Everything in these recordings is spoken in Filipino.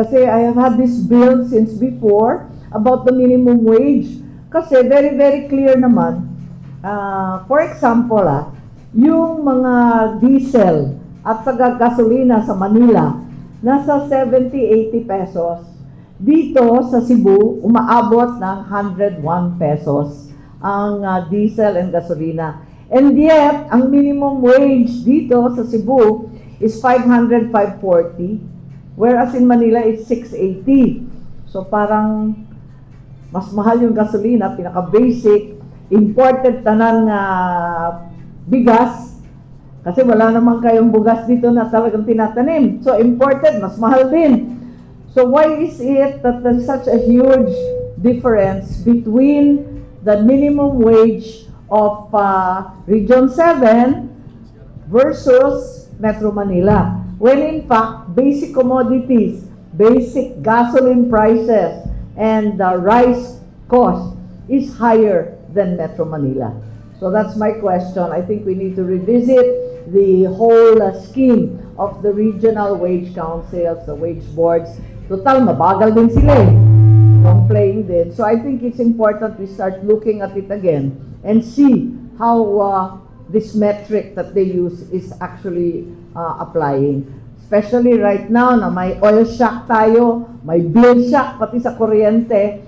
Kasi I have had this bill since before about the minimum wage. Kasi very, very clear naman. For example, yung mga diesel at saka gasolina sa Manila, nasa 70-80 pesos. Dito sa Cebu, umaabot ng 101 pesos ang diesel and gasolina. And yet, ang minimum wage dito sa Cebu is 500, 540. Whereas in Manila, it's 680. So parang mas mahal yung gasolina, pinaka-basic, imported tanan na bigas, kasi wala naman kayong bugas dito na talagang tinatanim. So imported, mas mahal din. So why is it that there's such a huge difference between the minimum wage of Region 7 versus Metro Manila? When in fact, basic commodities, basic gasoline prices, and the rice cost is higher than Metro Manila. So that's my question. I think we need to revisit the whole scheme of the regional wage councils, the wage boards. Total, mabagal din sila eh. Complain din. So I think it's important we start looking at it again and see how this metric that they use is actually applying. Especially right now na may oil shock tayo, may bill shock pati sa kuryente,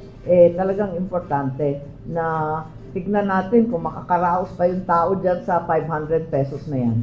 talagang importante na tignan natin kung makakaraos pa yung tao dyan sa 500 pesos na yan.